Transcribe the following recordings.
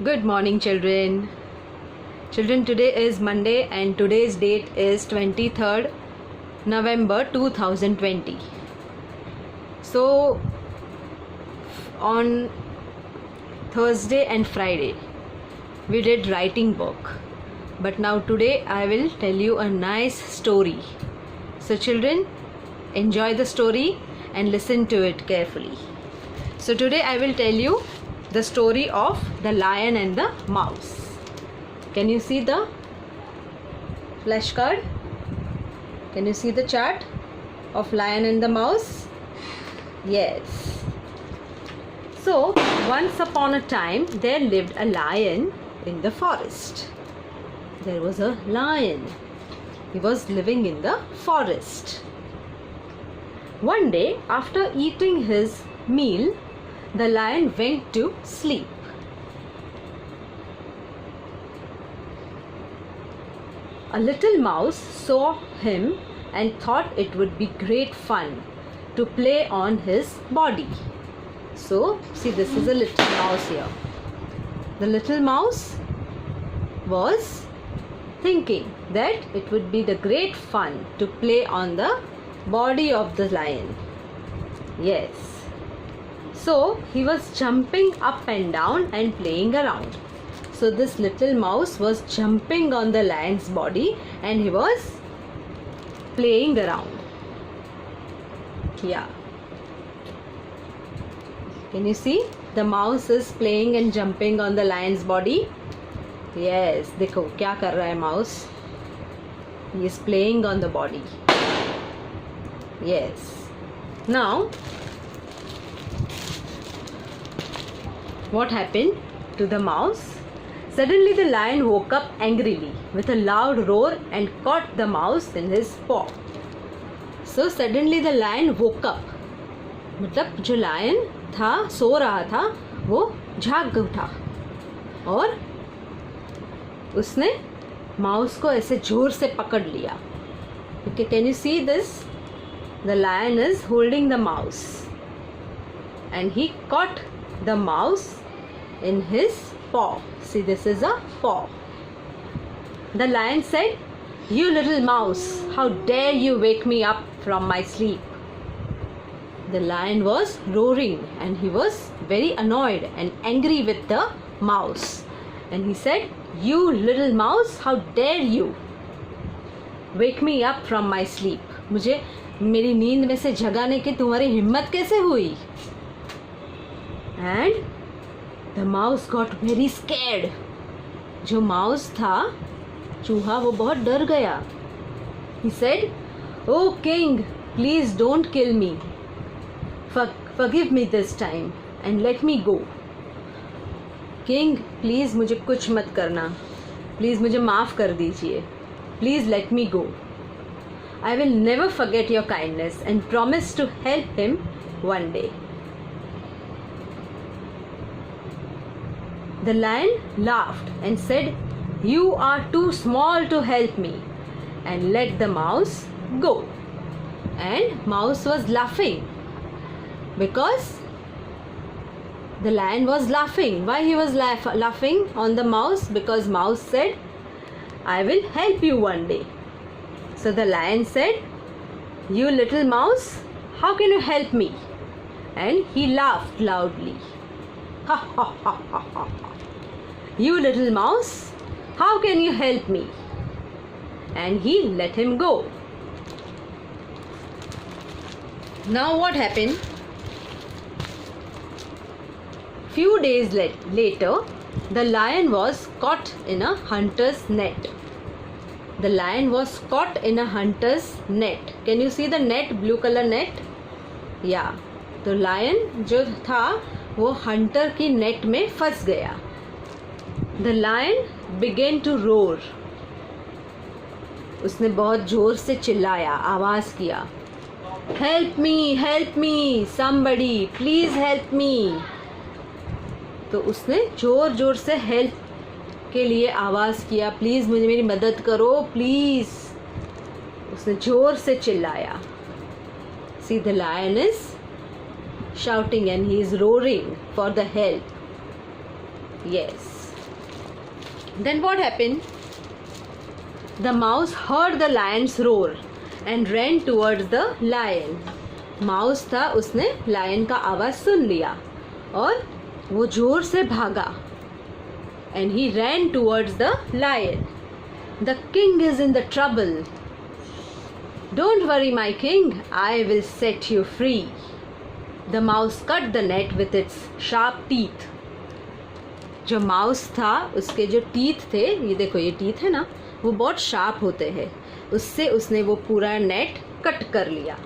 Good morning, children. Children, today is Monday and today's date is 23rd November 2020. So, on Thursday and Friday, we did writing work. But now today I will tell you a nice story. So, children, enjoy the story and listen to it carefully. So, today I will tell you the story of the lion and the mouse. Can you see the flashcard? Can you see the chart of lion and the mouse? Yes. So, once upon a time, there lived a lion in the forest. There was a lion. He was living in the forest. One day, after eating his meal, the lion went to sleep. A little mouse saw him and thought it would be great fun to play on his body. So, see, this is a little mouse here. The little mouse was thinking that it would be the great fun to play on the body of the lion. Yes. So, he was jumping up and down and playing around. So, this little mouse was jumping on the lion's body and he was playing around. Yeah. Can you see? The mouse is playing and jumping on the lion's body. Yes. देखो क्या कर रहा है mouse? He is playing on the body. Yes. Now, what happened to the mouse? Suddenly the lion woke up angrily with a loud roar and caught the mouse in his paw. So suddenly the lion woke up. मतलब जो lion था, सो रहा था, वो जाग उठा और उसने माउस को ऐसे जोर से पकड़ लिया. Okay, can you see this? The lion is holding the mouse and he caught the mouse in his paw. See, this is a paw. The lion said, "You little mouse, how dare you wake me up from my sleep?" The lion was roaring and he was very annoyed and angry with the mouse. And he said, "You little mouse, how dare you wake me up from my sleep?" मुझे मेरी नींद में से जगाने की तुम्हारी हिम्मत कैसे हुई? And the mouse got very scared. जो माउस था, चूहा, वो बहुत डर गया. He said, "Oh king, please don't kill me. Forgive me this time and let me go." King, please मुझे कुछ मत करना. Please मुझे माफ़ कर दीजिए. Please let me go. I will never forget your kindness and promise to help him one day. The lion laughed and said, "You are too small to help me," and let the mouse go. And mouse was laughing because the lion was laughing. Why he was laughing on the mouse? Because mouse said, "I will help you one day." So the lion said, "You little mouse, how can you help me?" And he laughed loudly. Ha ha ha ha ha. "You little mouse, how can you help me?" And he let him go. Now what happened? Few days later, the lion was caught in a hunter's net. The lion was caught in a hunter's net. Can you see the net, blue color net? Yeah. तो lion जो था वो hunter की net में फंस गया. The lion began to roar. उसने बहुत जोर से चिल्लाया, आवाज़ किया. Help me, somebody, please help me. तो उसने जोर जोर से हेल्प के लिए आवाज़ किया. प्लीज़ मुझे मेरी मदद करो, प्लीज़. उसने जोर से चिल्लाया. See, the lion is shouting and he is roaring for the help. Yes. Then what happened? The mouse heard the lion's roar and ran towards the lion. Mouse था, उसने लायन का आवाज सुन लिया और वो जोर से भागा. And he ran towards the lion. The king is in the trouble. Don't worry, my king, I will set you free. The mouse cut the net with its sharp teeth. जो mouse था उसके जो teeth थे, ये देखो ये teeth है ना, वो बहुत शार्प होते हैं, उससे उसने वो पूरा नेट कट कर लिया.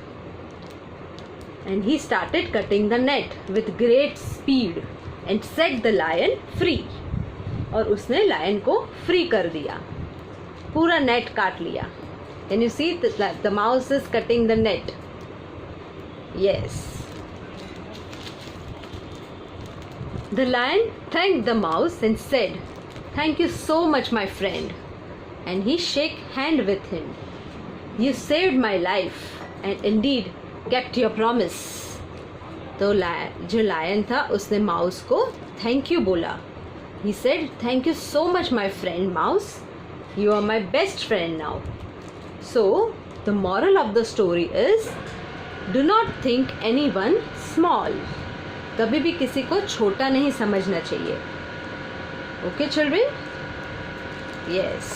And he started cutting the net with great speed and set the lion free. और उसने लायन को फ्री कर दिया, पूरा नेट काट लिया. Can you see the mouse is cutting the net? Yes. The lion thanked the mouse and said, "Thank you so much, my friend." And he shook hand with him. You saved my life and indeed kept your promise. तो जो lion था उसने mouse को thank you बोला. He said, "Thank you so much, my friend mouse. You are my best friend now." So, the moral of the story is, do not think anyone small. कभी भी किसी को छोटा नहीं समझना चाहिए. Okay, children? Yes.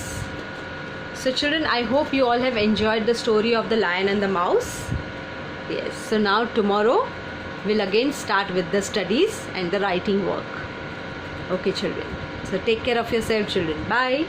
So, children, I hope you all have enjoyed the story of the lion and the mouse. Yes. So, now tomorrow we'll again start with the studies and the writing work. Okay, children. So, take care of yourself, children. Bye.